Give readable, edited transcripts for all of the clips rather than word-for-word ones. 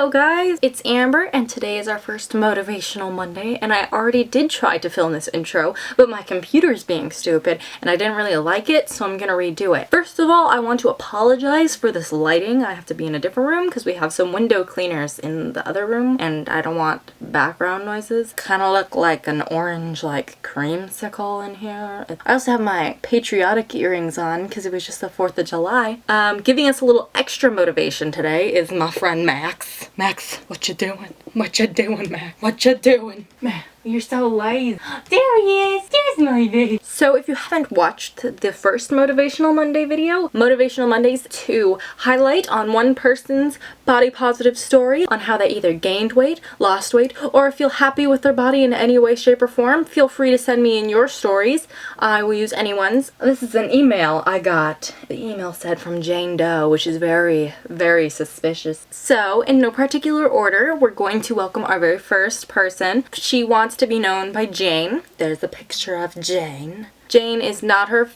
Hello guys, it's Amber and today is our first Motivational Monday, and I already did try to film this intro, but my computer's being stupid and I didn't really like it, so I'm gonna redo it. First of all, I want to apologize for this lighting. I have to be in a different room because we have some window cleaners in the other room and I don't want background noises. Kind of look like an orange creamsicle in here. I also have my patriotic earrings on because it was just the 4th of July. Giving us a little extra motivation today is my friend Max. Max, what you doing? What you doing, Max? What you doing? Man, you're so lazy. There he is. There's my baby. So if you haven't watched the first Motivational Monday video, Motivational Mondays to highlight on one person's body positive story on how they either gained weight, lost weight, or feel happy with their body in any way, shape, or form, feel free to send me in your stories. I will use anyone's. This is an email I got. The email said from Jane Doe, which is very, very suspicious. So, in no particular order, we're going to welcome our very first person. She wants to be known by Jane. There's a picture of Jane. Jane is not her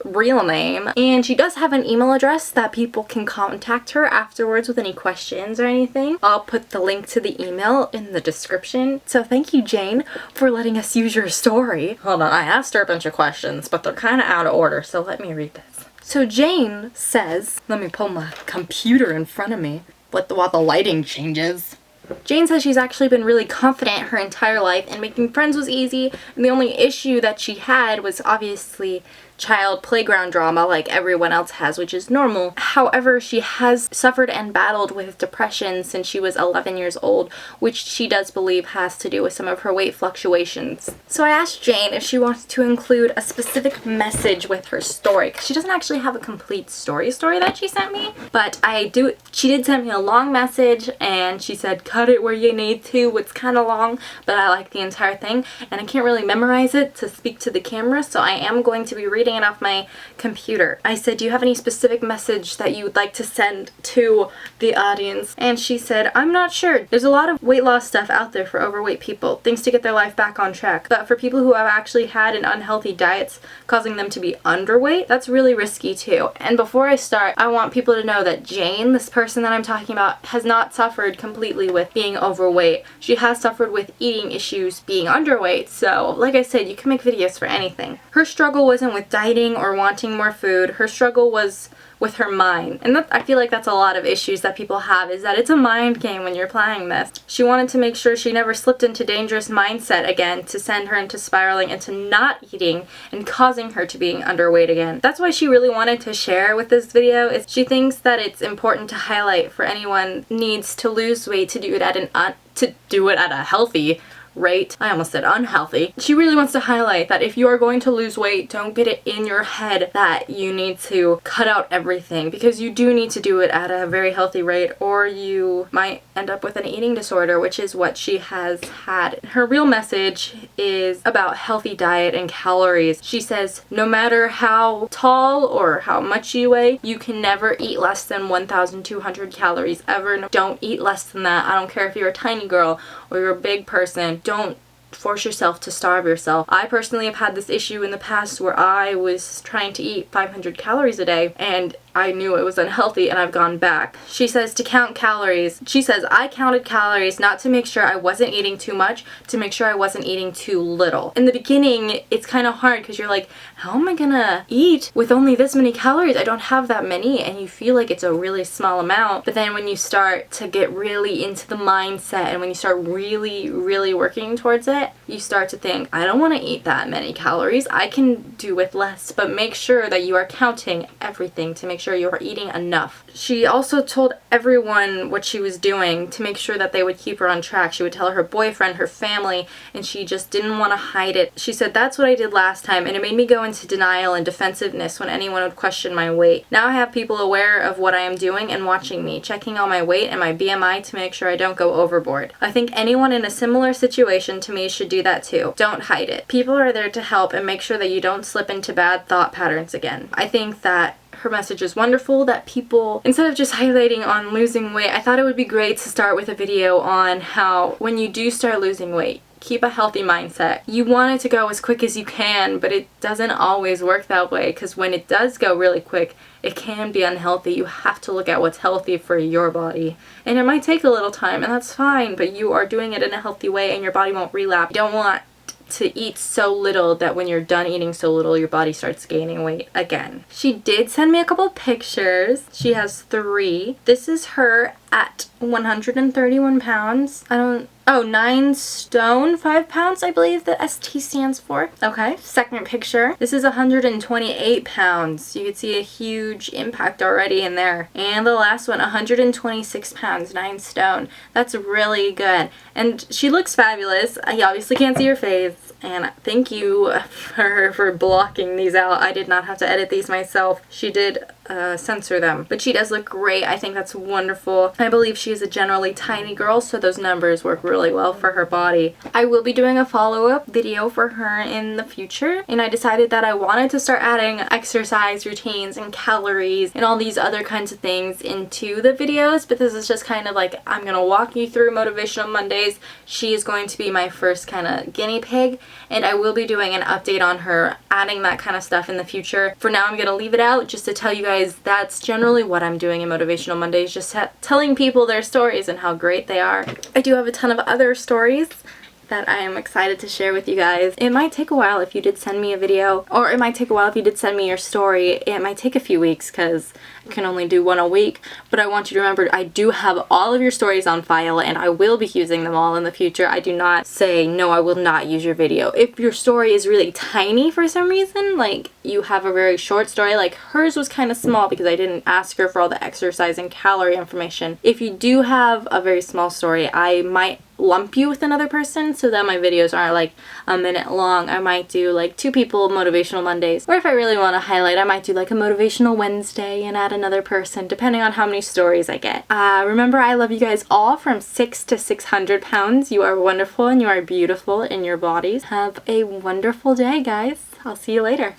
real name, and she does have an email address that people can contact her afterwards with any questions or anything. I'll put the link to the email in the description. So thank you, Jane, for letting us use your story. Hold on, I asked her a bunch of questions, but they're kind of out of order, so let me read this. So Jane says, let me pull my computer in front of me while the lighting changes. Jane says she's actually been really confident her entire life and making friends was easy, and the only issue that she had was obviously child playground drama like everyone else has, which is normal. However, she has suffered and battled with depression since she was 11 years old, which she does believe has to do with some of her weight fluctuations. So I asked Jane if she wants to include a specific message with her story, because she doesn't actually have a complete story that she sent me, but she did send me a long message and she said cut it where you need to. It's kind of long, but I like the entire thing and I can't really memorize it to speak to the camera, so I am going to be reading it off my computer. I said, do you have any specific message that you would like to send to the audience? And she said, I'm not sure. There's a lot of weight loss stuff out there for overweight people, things to get their life back on track. But for people who have actually had an unhealthy diet causing them to be underweight, that's really risky too. And before I start, I want people to know that Jane, this person that I'm talking about, has not suffered completely with being overweight. She has suffered with eating issues being underweight. So like I said, you can make videos for anything. Her struggle wasn't with dieting or wanting more food. Her struggle was with her mind. And I feel like that's a lot of issues that people have, is that it's a mind game when you're playing this. She wanted to make sure she never slipped into dangerous mindset again to send her into spiraling into not eating and causing her to being underweight again. That's why she really wanted to share with this video, is she thinks that it's important to highlight for anyone who needs to lose weight to do it at a healthy rate. I almost said unhealthy. She really wants to highlight that if you are going to lose weight, don't get it in your head that you need to cut out everything, because you do need to do it at a very healthy rate or you might end up with an eating disorder, which is what she has had. Her real message is about healthy diet and calories. She says no matter how tall or how much you weigh, you can never eat less than 1,200 calories ever. Don't eat less than that. I don't care if you're a tiny girl or you're a big person. Don't force yourself to starve yourself. I personally have had this issue in the past where I was trying to eat 500 calories a day and I knew it was unhealthy and I've gone back. She says to count calories. She says I counted calories not to make sure I wasn't eating too much, to make sure I wasn't eating too little. In the beginning, it's kind of hard because you're like, how am I gonna eat with only this many calories? I don't have that many, and you feel like it's a really small amount. But then when you start to get really into the mindset and when you start really, really working towards it, you start to think, I don't want to eat that many calories. I can do with less, but make sure that you are counting everything to make sure you are eating enough. She also told everyone what she was doing to make sure that they would keep her on track. She would tell her boyfriend, her family, and she just didn't want to hide it. She said, that's what I did last time, and it made me go into denial and defensiveness when anyone would question my weight. Now I have people aware of what I am doing and watching me, checking on my weight and my BMI to make sure I don't go overboard. I think anyone in a similar situation to me should do that too. Don't hide it. People are there to help and make sure that you don't slip into bad thought patterns again. I think that her message is wonderful, that people, instead of just highlighting on losing weight, I thought it would be great to start with a video on how when you do start losing weight, keep a healthy mindset. You want it to go as quick as you can, but it doesn't always work that way, because when it does go really quick, it can be unhealthy. You have to look at what's healthy for your body. And it might take a little time, and that's fine, but you are doing it in a healthy way and your body won't relapse. You don't want to eat so little that when you're done eating so little, your body starts gaining weight again. She did send me a couple pictures. She has 3. This is her at 131 pounds. 9 stone, 5 pounds, I believe the ST stands for. Okay, second picture. This is 128 pounds. You can see a huge impact already in there. And the last one, 126 pounds, 9 stone. That's really good. And she looks fabulous. I obviously can't see her face. And thank you for blocking these out. I did not have to edit these myself. She did censor them. But she does look great. I think that's wonderful. I believe she is a generally tiny girl, so those numbers work really well for her body. I will be doing a follow-up video for her in the future, and I decided that I wanted to start adding exercise routines and calories and all these other kinds of things into the videos, but this is just kind of like, I'm gonna walk you through Motivational Mondays. She is going to be my first kind of guinea pig, and I will be doing an update on her, adding that kind of stuff in the future. For now, I'm gonna leave it out just to tell you guys that's generally what I'm doing in Motivational Mondays, just telling people their stories and how great they are. I do have a ton of other stories that I am excited to share with you guys. It might take a while if you did send me a video, or it might take a while if you did send me your story. It might take a few weeks because I can only do one a week, but I want you to remember I do have all of your stories on file and I will be using them all in the future. I do not say, no, I will not use your video. If your story is really tiny for some reason, like you have a very short story, like hers was kind of small because I didn't ask her for all the exercise and calorie information. If you do have a very small story, I might lump you with another person so that my videos aren't like a minute long. I might do like 2 people Motivational Mondays, or if I really want to highlight, I might do like a Motivational Wednesday and add another person depending on how many stories I get. Remember, I love you guys all from 6 to 600 pounds. You are wonderful and you are beautiful in your bodies. Have a wonderful day, guys. I'll see you later.